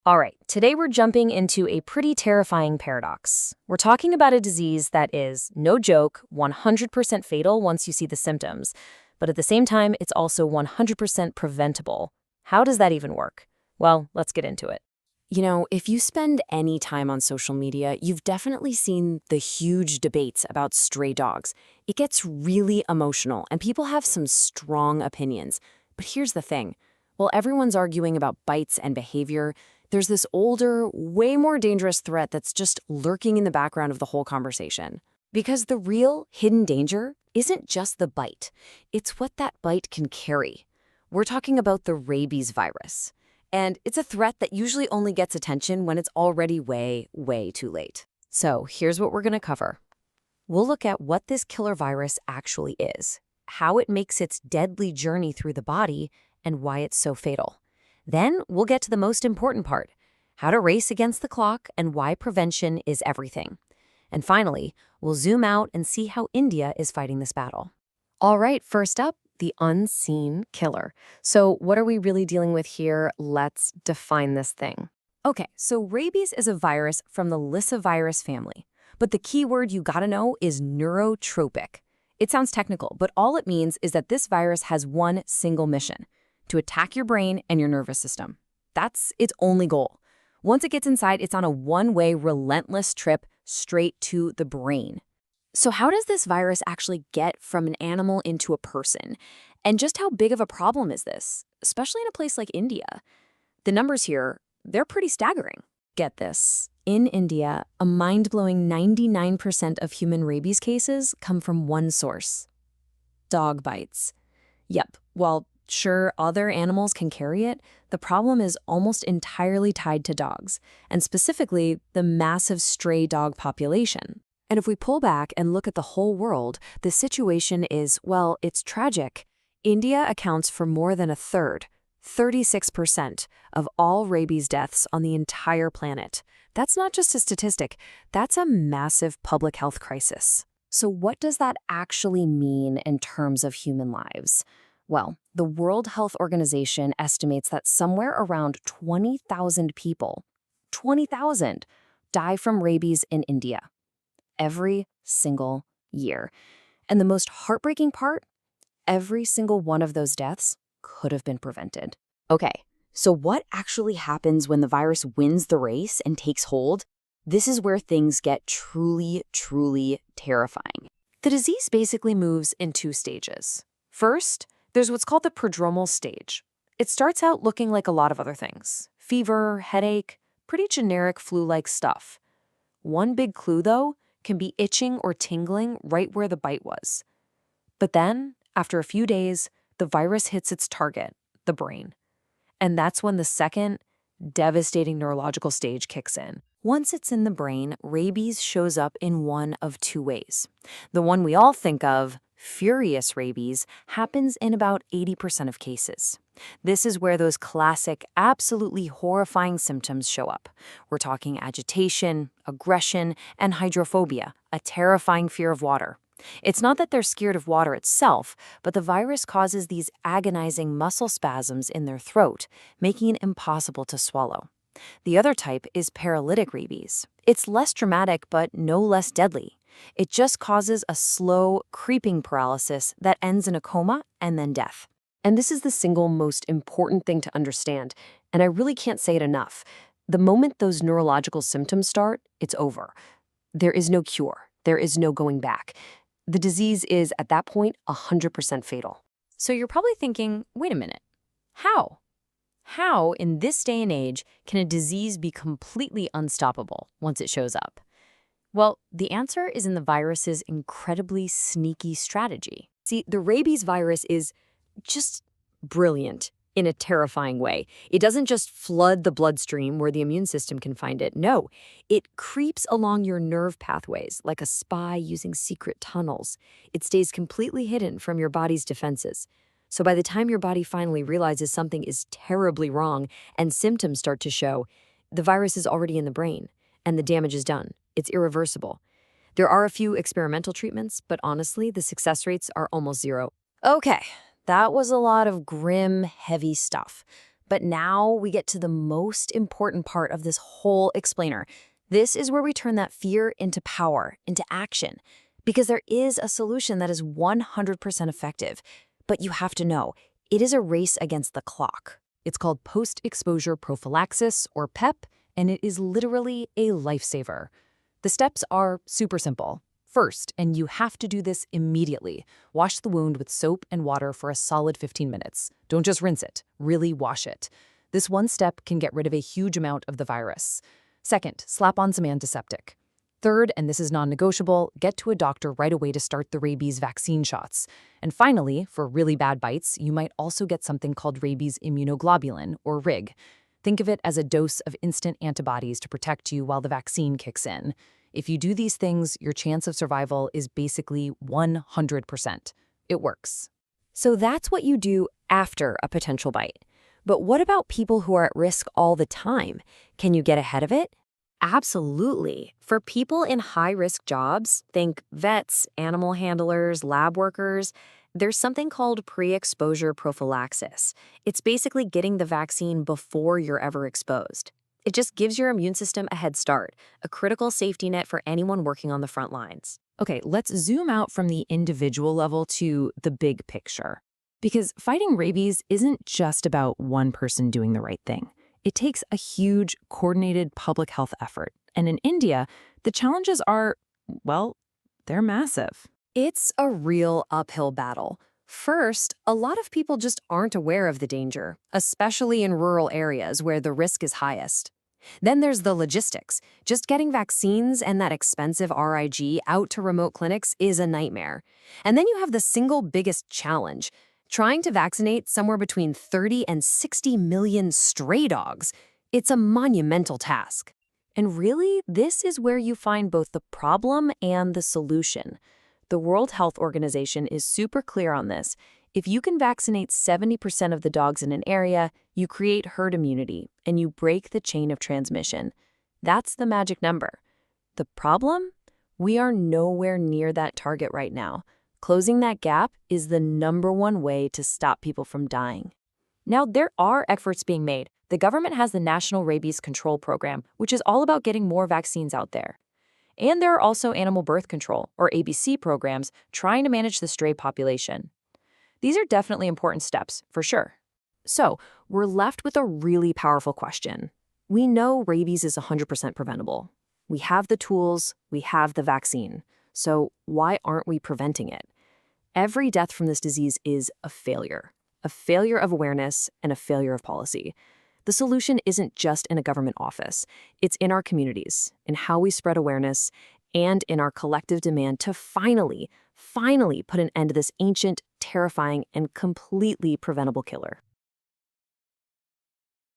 All right, today we're jumping into a pretty terrifying paradox. We're talking about a disease that is, no joke, 100% fatal once you see the symptoms, but at the same time, it's also 100% preventable. How does that even work? Well, let's get into it. If you spend any time on social media, you've definitely seen the huge debates about stray dogs. It gets really emotional, and people have some strong opinions. But here's the thing. While everyone's arguing about bites and behavior, there's this older, way more dangerous threat that's just lurking in the background of the whole conversation. Because the real hidden danger isn't just the bite. It's what that bite can carry. We're talking about the rabies virus. And it's a threat that usually only gets attention when it's already way, way too late. So here's what we're going to cover. We'll look at what this killer virus actually is, how it makes its deadly journey through the body, and why it's so fatal. Then we'll get to the most important part, how to race against the clock and why prevention is everything. And finally, we'll zoom out and see how India is fighting this battle. All right, first up, the unseen killer. So what are we really dealing with here? Let's define this thing. Okay, so rabies is a virus from the lyssavirus family. But the key word you gotta know is neurotropic. It sounds technical, but all it means is that this virus has one single mission: to attack your brain and your nervous system. That's its only goal. Once it gets inside, it's on a one-way, relentless trip straight to the brain. So how does this virus actually get from an animal into a person? And just how big of a problem is this, especially in a place like India? The numbers here, they're pretty staggering. Get this. In India, a mind-blowing 99% of human rabies cases come from one source: dog bites. Yep, while sure other animals can carry it, the problem is almost entirely tied to dogs, and specifically the massive stray dog population. And if we pull back and look at the whole world, the situation is, well, it's tragic. India accounts for more than a third, 36%, of all rabies deaths on the entire planet. That's not just a statistic, that's a massive public health crisis. So what does that actually mean in terms of human lives? Well, the World Health Organization estimates that somewhere around 20,000 people, 20,000, die from rabies in India every single year. And the most heartbreaking part, every single one of those deaths could have been prevented. Okay, so what actually happens when the virus wins the race and takes hold? This is where things get truly, truly terrifying. The disease basically moves in two stages. First, there's what's called the prodromal stage. It starts out looking like a lot of other things: fever, headache, pretty generic flu-like stuff. One big clue, though, can be itching or tingling right where the bite was. But then, after a few days, the virus hits its target, the brain. And that's when the second, devastating neurological stage kicks in. Once it's in the brain, rabies shows up in one of two ways. The one we all think of, furious rabies, happens in about 80% of cases. This is where those classic, absolutely horrifying symptoms show up. We're talking agitation, aggression, and hydrophobia, a terrifying fear of water. It's not that they're scared of water itself, but the virus causes these agonizing muscle spasms in their throat, making it impossible to swallow. The other type is paralytic rabies. It's less dramatic, but no less deadly. It just causes a slow, creeping paralysis that ends in a coma and then death. And this is the single most important thing to understand, and I really can't say it enough. The moment those neurological symptoms start, it's over. There is no cure. There is no going back. The disease is, at that point, 100% fatal. So you're probably thinking, wait a minute, how? How, in this day and age, can a disease be completely unstoppable once it shows up? Well, the answer is in the virus's incredibly sneaky strategy. See, the rabies virus is just brilliant in a terrifying way. It doesn't just flood the bloodstream where the immune system can find it. No, it creeps along your nerve pathways like a spy using secret tunnels. It stays completely hidden from your body's defenses. So by the time your body finally realizes something is terribly wrong and symptoms start to show, the virus is already in the brain and the damage is done. It's irreversible. There are a few experimental treatments, but honestly, the success rates are almost zero. Okay, that was a lot of grim, heavy stuff. But now we get to the most important part of this whole explainer. This is where we turn that fear into power, into action. Because there is a solution that is 100% effective. But you have to know, it is a race against the clock. It's called post-exposure prophylaxis, or PEP, and it is literally a lifesaver. The steps are super simple. First, and you have to do this immediately, wash the wound with soap and water for a solid 15 minutes. Don't just rinse it, really wash it. This one step can get rid of a huge amount of the virus. Second, slap on some antiseptic. Third, and this is non-negotiable, get to a doctor right away to start the rabies vaccine shots. And finally, for really bad bites, you might also get something called rabies immunoglobulin, or RIG. Think of it as a dose of instant antibodies to protect you while the vaccine kicks in. If you do these things, your chance of survival is basically 100%. It works. So that's what you do after a potential bite. But what about people who are at risk all the time? Can you get ahead of it? Absolutely. For people in high-risk jobs, think vets, animal handlers, lab workers, there's something called pre-exposure prophylaxis. It's basically getting the vaccine before you're ever exposed. It just gives your immune system a head start, a critical safety net for anyone working on the front lines. Okay, let's zoom out from the individual level to the big picture. Because fighting rabies isn't just about one person doing the right thing. It takes a huge, coordinated public health effort. And in India, the challenges are, well, they're massive. It's a real uphill battle. First, a lot of people just aren't aware of the danger, especially in rural areas where the risk is highest. Then there's the logistics. Just getting vaccines and that expensive RIG out to remote clinics is a nightmare. And then you have the single biggest challenge, trying to vaccinate somewhere between 30 and 60 million stray dogs. It's a monumental task. And really, this is where you find both the problem and the solution. The World Health Organization is super clear on this. If you can vaccinate 70% of the dogs in an area, you create herd immunity, and you break the chain of transmission. That's the magic number. The problem? We are nowhere near that target right now. Closing that gap is the #1 way to stop people from dying. Now, there are efforts being made. The government has the National Rabies Control Program, which is all about getting more vaccines out there. And there are also animal birth control, or ABC programs, trying to manage the stray population. These are definitely important steps, for sure. So, we're left with a really powerful question. We know rabies is 100% preventable. We have the tools, we have the vaccine. So, why aren't we preventing it? Every death from this disease is a failure of awareness and a failure of policy. The solution isn't just in a government office. It's in our communities, in how we spread awareness, and in our collective demand to finally put an end to this ancient, terrifying, and completely preventable killer.